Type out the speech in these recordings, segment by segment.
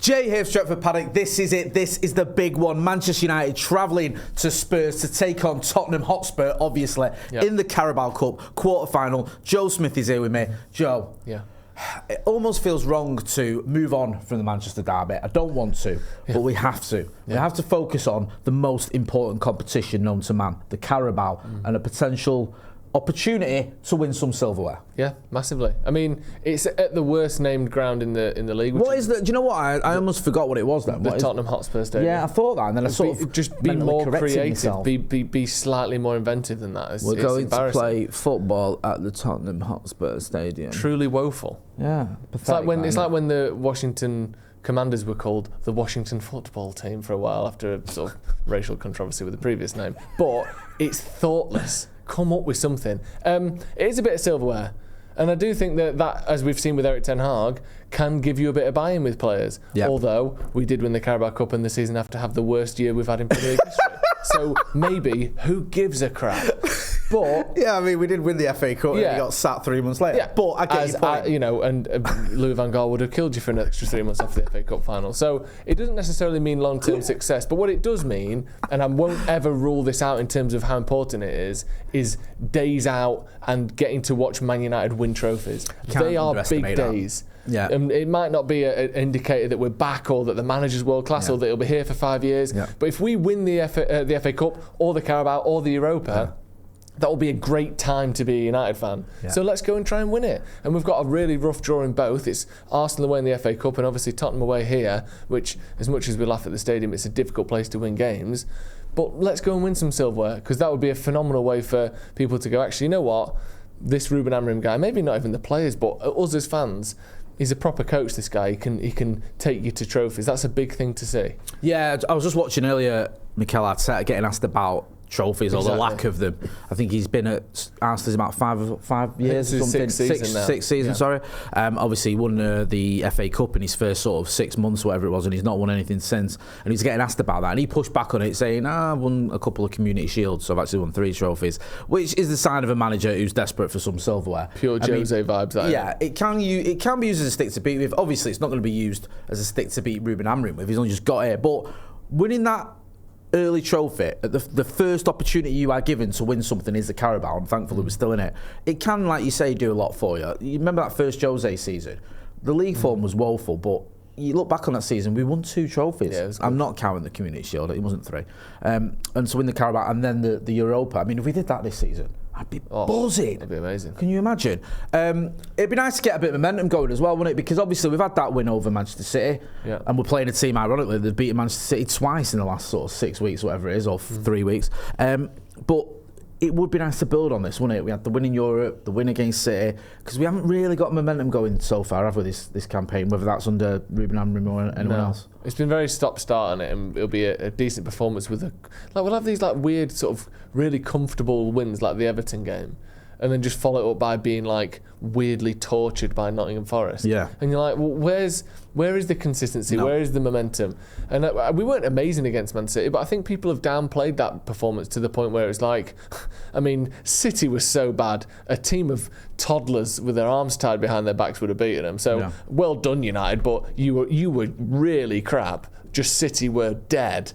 Jay here, Stretford, Paddock. This is it. This is the big one. Manchester United travelling to Spurs to take on Tottenham Hotspur, obviously, in the Carabao Cup quarter-final. Joe Smith is here with me. Joe, it almost feels wrong to move on from the Manchester derby. I don't want to, but we have to. We have to focus on the most important competition known to man, the Carabao, and a potential opportunity to win some silverware. Yeah, massively. I mean, it's at the worst named ground in the league. What is the? Do you know what? I almost forgot what it was then. The Tottenham Hotspur Stadium. Yeah, I thought that, and then I sort of just be more creative, be slightly more inventive than that. We're going to play football at the Tottenham Hotspur Stadium. Truly woeful. Yeah, pathetic. It's like when the Washington Commanders were called the Washington Football Team for a while after a sort of racial controversy with the previous name. But it's thoughtless. Come up with something. It is a bit of silverware, and I do think that, as we've seen with Erik ten Hag, can give you a bit of buy-in with players. Yep. Although we did win the Carabao Cup in the season after have the worst year we've had in Premier League history. So maybe who gives a crap? But yeah, I mean, we did win the FA Cup and you got sacked 3 months later. Yeah, but I get your point. And Louis van Gaal would have killed you for an extra 3 months after the FA Cup final. So it doesn't necessarily mean long-term success. But what it does mean, and I won't ever rule this out in terms of how important it is days out and getting to watch Man United win trophies. They are big days. Yeah. It might not be an indicator that we're back or that the manager's world class or that he'll be here for 5 years. Yeah. But if we win the FA Cup or the Carabao or the Europa, that will be a great time to be a United fan. Yeah. So let's go and try and win it. And we've got a really rough draw in both. It's Arsenal away in the FA Cup and obviously Tottenham away here, which, as much as we laugh at the stadium, it's a difficult place to win games. But let's go and win some silverware, because that would be a phenomenal way for people to go, actually, you know what? This Ruben Amorim guy, maybe not even the players, but us as fans, he's a proper coach, this guy. He can take you to trophies. That's a big thing to see. Yeah, I was just watching earlier Mikel Arteta getting asked about trophies or the lack of them. I think he's been at Arsenal about 5 years or something. Six seasons, sorry. Obviously he won the FA Cup in his first sort of 6 months, whatever it was, and he's not won anything since. And he's getting asked about that, and he pushed back on it, saying, I've won a couple of Community Shields, so I've actually won 3 trophies, which is the sign of a manager who's desperate for some silverware. Pure Jose vibes. That it can be used as a stick to beat with. Obviously it's not going to be used as a stick to beat Ruben Amorim with. He's only just got here, but winning that early trophy, the first opportunity you are given to win something is the Carabao, and thankfully we're still in it. It can, like you say, do a lot for you. You remember that first Jose season? The league form was woeful, but you look back on that season, we won 2 trophies. Yeah, I'm not counting the Community Shield, it wasn't 3. And so win the Carabao and then the Europa. I mean, if we did that this season, I'd be buzzing. It'd be amazing. Can you imagine? It'd be nice to get a bit of momentum going as well, wouldn't it? Because obviously we've had that win over Manchester City, and we're playing a team, ironically, they've beaten Manchester City twice in the last sort of 6 weeks, whatever it is, or 3 weeks. But it would be nice to build on this, wouldn't it? We had the win in Europe, the win against City, because we haven't really got momentum going so far, have we, this campaign, whether that's under Ruben Amorim or anyone else. It's been very stop-start on it, and it'll be a decent performance with we'll have these weird sort of really comfortable wins like the Everton game, and then just follow it up by being weirdly tortured by Nottingham Forest. Yeah. And you're like, well, where is the consistency? No. Where is the momentum? And we weren't amazing against Man City, but I think people have downplayed that performance to the point where it's I mean, City was so bad. A team of toddlers with their arms tied behind their backs would have beaten them. So well done, United, but you were really crap. Just City were dead.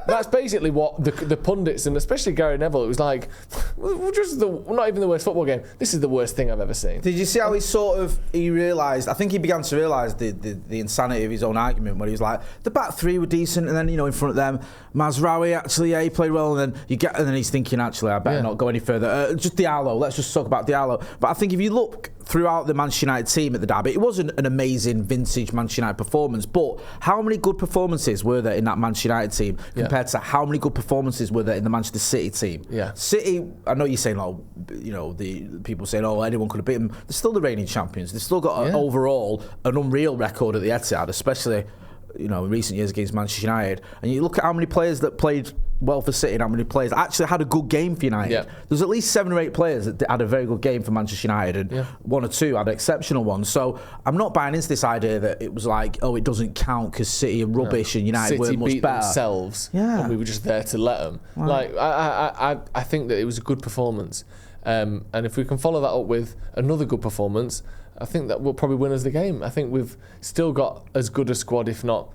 That's basically what the pundits, and especially Gary Neville, it was not even the worst football game. This is the worst thing I've ever seen. Did you see how he realised, I think he began to realise the insanity of his own argument, where he was like, the back 3 were decent, and then, in front of them, Mazraoui, actually, he played well, and then he's thinking, actually, I better not go any further. Just Diallo, let's just talk about Diallo. But I think if you look throughout the Manchester United team at the derby, it wasn't an amazing vintage Manchester United performance, but how many good performances were there in that Manchester United team compared to how many good performances were there in the Manchester City team? Yeah. City, I know you're saying, the people saying, anyone could have beaten them. They're still the reigning champions. They've still got overall an unreal record at the Etihad, especially in recent years against Manchester United. And you look at how many players that played well for City and how many players actually had a good game for United. Yeah. There's at least 7 or 8 players that had a very good game for Manchester United, and 1 or 2 had exceptional ones. So I'm not buying into this idea that it was it doesn't count because City are rubbish and United weren't much better. City beat themselves, and we were just there to let them. Right. I think that it was a good performance, and if we can follow that up with another good performance, I think that will probably win us the game. I think we've still got as good a squad, if not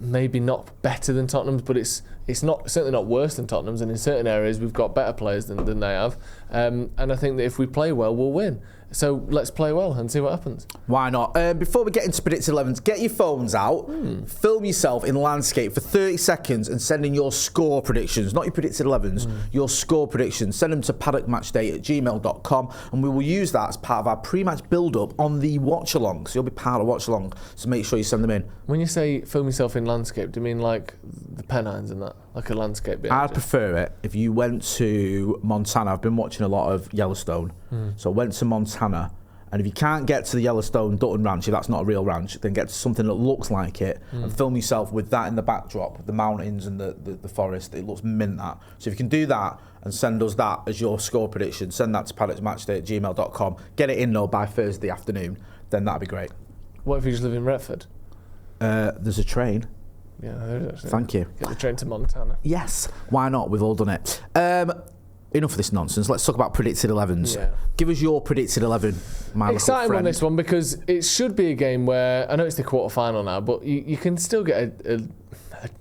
maybe not better than Tottenham's, but it's not certainly not worse than Tottenham's, and in certain areas we've got better players than they have. And I think that if we play well, we'll win. So let's play well and see what happens. Why not? Before we get into predicted 11s, get your phones out, film yourself in landscape for 30 seconds and send in your score predictions, not your predicted 11s, your score predictions. Send them to paddockmatchday@gmail.com, and we will use that as part of our pre-match build-up on the watch-along. So you'll be part of watch-along, so make sure you send them in. When you say film yourself in landscape, do you mean like the Pennines and that? Like a landscape bit? I'd prefer it if you went to Montana. I've been watching a lot of Yellowstone, so I went to Montana, and if you can't get to the Yellowstone Dutton Ranch, if that's not a real ranch, then get to something that looks like it and film yourself with that in the backdrop, the mountains and the forest. It looks mint, that. So if you can do that and send us that as your score prediction, send that to paddockmatchday@gmail.com. Get it in though by Thursday afternoon, then that'd be great. What if you just live in Retford? There's a train. Yeah, there is actually. Thank you. Get the train to Montana. Yes, why not? We've all done it. Enough of this nonsense. Let's talk about predicted 11s. Yeah. Give us your predicted 11, my Exciting little on this one because it should be a game where, I know it's the quarter-final now, but you can still get a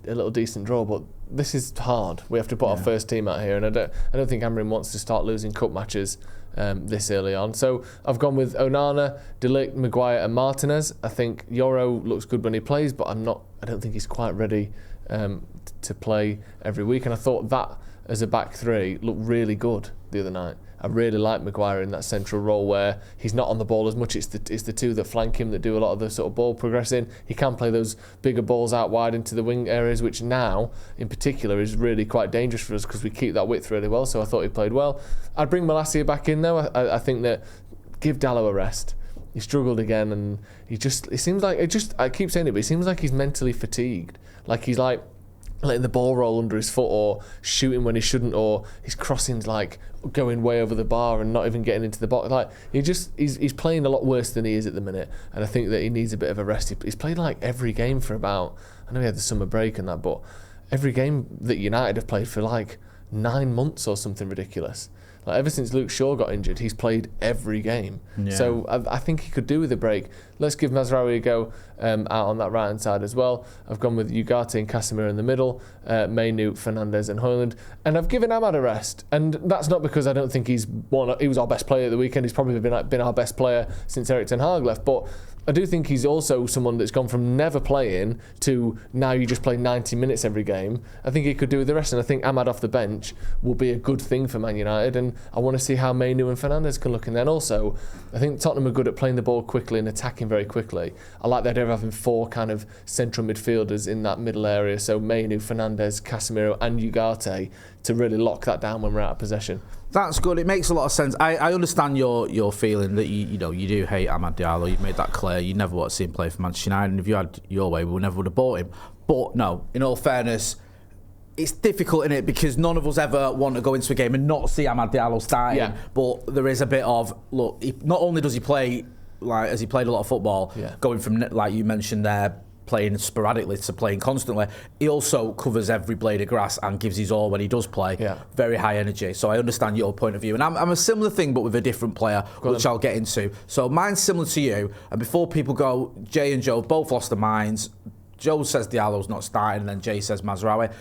little decent draw, but this is hard. We have to put our first team out here, and I don't think Amorim wants to start losing cup matches this early on. So I've gone with Onana, De Ligt, Maguire and Martinez. I think Yoro looks good when he plays, but I don't think he's quite ready to play every week, and I thought that as a back three looked really good the other night. I really like Maguire in that central role where he's not on the ball as much. It's the two that flank him that do a lot of the sort of ball progressing. He can play those bigger balls out wide into the wing areas, which now in particular is really quite dangerous for us because we keep that width really well. So I thought he played well. I'd bring Malacia back in though. I think that give Dalot a rest. He struggled again, and it seems like I keep saying it, but it seems like he's mentally fatigued. Like he's like letting the ball roll under his foot, or shooting when he shouldn't, or his crossing's like going way over the bar and not even getting into the box. Like he's playing a lot worse than he is at the minute, and I think that he needs a bit of a rest. He's played like every game for about, I know he had the summer break and that, but every game that United have played for like 9 months or something ridiculous. Like ever since Luke Shaw got injured, he's played every game. Yeah. So I think he could do with a break. Let's give Mazraoui a go out on that right-hand side as well. I've gone with Ugarte and Casemiro in the middle, Mainu, Fernandes and Højlund. And I've given Ahmad a rest. And that's not because I don't think he was our best player at the weekend. He's probably been our best player since Erik ten Hag left. But I do think he's also someone that's gone from never playing to now you just play 90 minutes every game. I think he could do with the rest, and I think Ahmad off the bench will be a good thing for Man United, and I want to see how Mainu and Fernandes can look. And then also, I think Tottenham are good at playing the ball quickly and attacking very quickly. I like the idea of having 4 kind of central midfielders in that middle area, so Mainu, Fernandes, Casemiro and Ugarte, to really lock that down when we're out of possession. That's good. It makes a lot of sense. I understand your feeling that you do hate Amad Diallo. You've made that clear. You never want to see him play for Manchester United, and if you had your way, we never would have bought him. But no, in all fairness, it's difficult, innit? Because none of us ever want to go into a game and not see Amad Diallo starting. Yeah. But there is a bit of, look, not only does he play, like, as he played a lot of football, going from, like you mentioned there, playing sporadically to playing constantly, he also covers every blade of grass and gives his all when he does play. Very high energy. So I understand your point of view, and I'm a similar thing but with a different player, which I'll get into. So mine's similar to you, and before people go, Jay and Joe both lost their minds. Joe says Diallo's not starting, and then Jay says Mazraoui.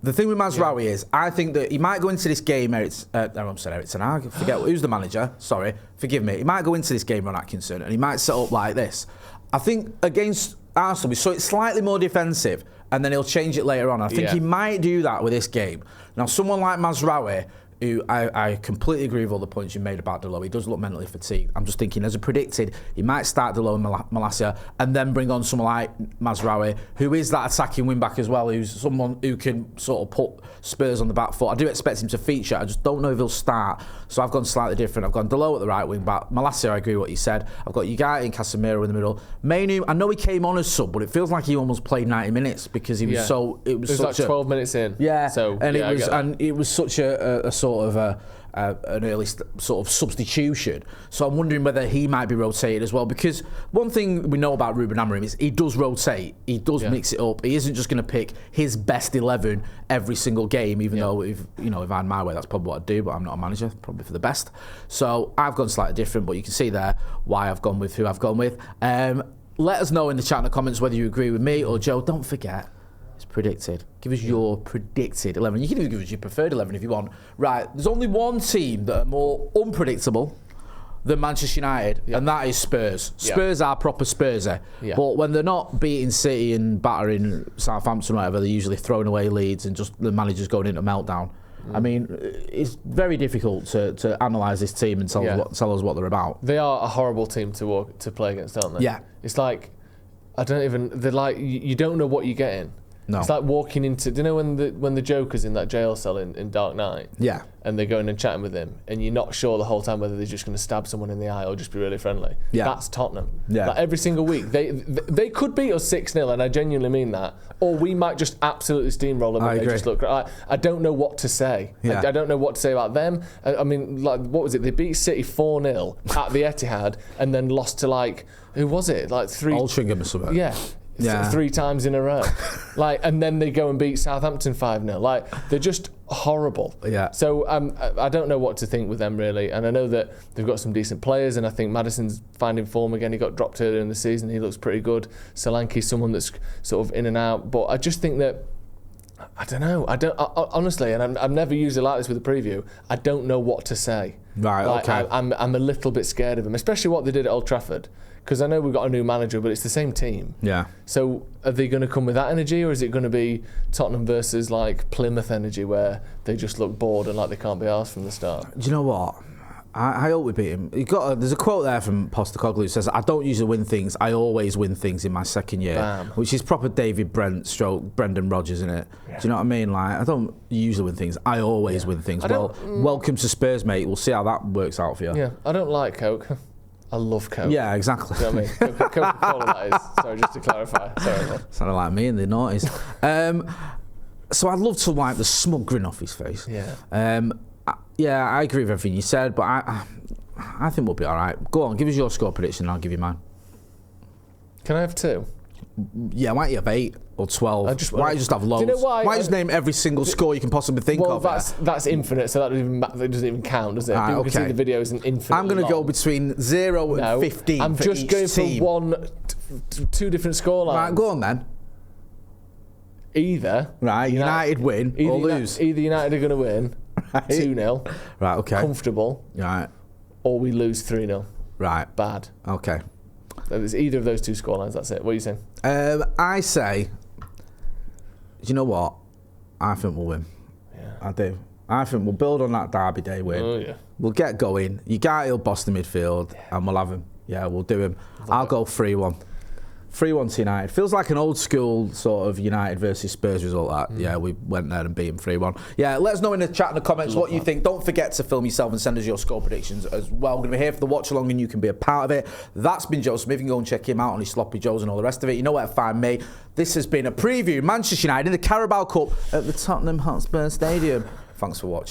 The thing with Mazraoui is, I think that he might go into this game, Erik ten Hag, forget who's the manager, sorry, forgive me. He might go into this game, Ron Atkinson, and he might set up like this. I think against Arsenal, we saw it slightly more defensive, and then he'll change it later on. I think he might do that with this game. Now, someone like Mazraoui, who I completely agree with all the points you made about Dalot. He does look mentally fatigued. I'm just thinking, as I predicted, he might start Dalot and Malacia and then bring on someone like Mazraoui, who is that attacking wing-back as well, who's someone who can sort of put Spurs on the back foot. I do expect him to feature. I just don't know if he'll start. So I've gone slightly different. I've gone Dalot at the right wing-back. Malacia, I agree with what you said. I've got Ugarte and Casemiro in the middle. Mainu, I know he came on as sub, but it feels like he almost played 90 minutes because he was It was like 12 minutes in. Yeah. So, and it was such a sort of an early sort of substitution. So I'm wondering whether he might be rotated as well. Because one thing we know about Ruben Amorim is he does rotate. He does mix it up. He isn't just going to pick his best 11 every single game. Even though if I had my way, that's probably what I'd do. But I'm not a manager, probably for the best. So I've gone slightly different. But you can see there why I've gone with who I've gone with. Let us know in the chat in the comments whether you agree with me or Joe. Don't forget. Predicted. Give us your predicted 11. You can even give us your preferred 11 if you want. Right, there's only one team that are more unpredictable than Manchester United, and that is Spurs. Spurs are proper Spursy. But when they're not beating City and battering Southampton or whatever, they're usually throwing away leads and just the manager's going into meltdown. I mean, it's very difficult to analyse this team and tell us what they're about. They are a horrible team to play against, aren't they? Yeah. It's like, they're like, you don't know what you're getting. No. It's like walking into, do you know when the Joker's in that jail cell in Dark Knight? Yeah. And they're going and chatting with him, and you're not sure the whole time whether they're just going to stab someone in the eye or just be really friendly. Yeah. That's Tottenham. Yeah. Like every single week, they could beat us 6-0, and I genuinely mean that. Or we might just absolutely steamroll them and they just look. I don't know what to say. Yeah. I don't know what to say about them. I mean, like, what was it? They beat City 4-0 at the Etihad, and then lost to who was it? Like Altrincham or something. Yeah. 3 times in a row, and then they go and beat Southampton 5-0. They're just horrible. Yeah. So I don't know what to think with them really, and I know that they've got some decent players, and I think Maddison's finding form again. He got dropped earlier in the season. He looks pretty good. Solanke's someone that's sort of in and out, but I just think that I don't know. Honestly, and I'm never usually like this with a preview. I don't know what to say. Right. Okay. I'm a little bit scared of them, especially what they did at Old Trafford. Because I know we've got a new manager, but it's the same team. Yeah. So are they going to come with that energy, or is it going to be Tottenham versus Plymouth energy, where they just look bored and like they can't be arsed from the start? Do you know what? I hope we beat him. There's a quote there from Postecoglou who says, "I don't usually win things. I always win things in my second year," which is proper David Brent stroke Brendan Rodgers, isn't it? Yeah. Do you know what I mean? I don't usually win things. I always win things. Well, welcome to Spurs, mate. We'll see how that works out for you. Yeah. I don't like Coke. I love Coke. Yeah, exactly. Do you know what I mean? Coca-Cola, that is. Sorry, just to clarify. Sorry. Sounded like me in the noughties. So I'd love to wipe the smug grin off his face. Yeah. Yeah, I agree with everything you said, but I think we'll be all right. Go on, give us your score prediction and I'll give you mine. Can I have 2? Yeah, why don't you have 8 or 12? Why don't you just have loads? Do you know why? Why don't you just name every single score you can possibly think of? Well, that's infinite, so that doesn't even count, does it? People can see the video as an infinite. I'm going to go between 0 and 15. I'm just going for 2 different scorelines. Right, go on then. Either United win or lose. Either United are going to win 2-0. Right, okay. Comfortable. Right. Or we lose 3-0. Right. Bad. Okay. There's either of those 2 scorelines, that's it. What are you saying? I say, do you know what? I think we'll win. Yeah. I do. I think we'll build on that Derby Day win. Oh, yeah. We'll get going. Ugarte will boss the midfield, and we'll have him. Yeah, we'll do him. I'll go 3-1. 3-1 to United. Feels like an old school sort of United versus Spurs result, that. Yeah, we went there and beat them 3-1. Yeah, let us know in the chat in the comments what you think. Don't forget to film yourself and send us your score predictions as well. We're going to be here for the watch along and you can be a part of it. That's been Joe Smith. You can go and check him out on his Sloppy Joes and all the rest of it. You know where to find me. This has been a preview. Manchester United in the Carabao Cup at the Tottenham Hotspur Stadium. Thanks for watching.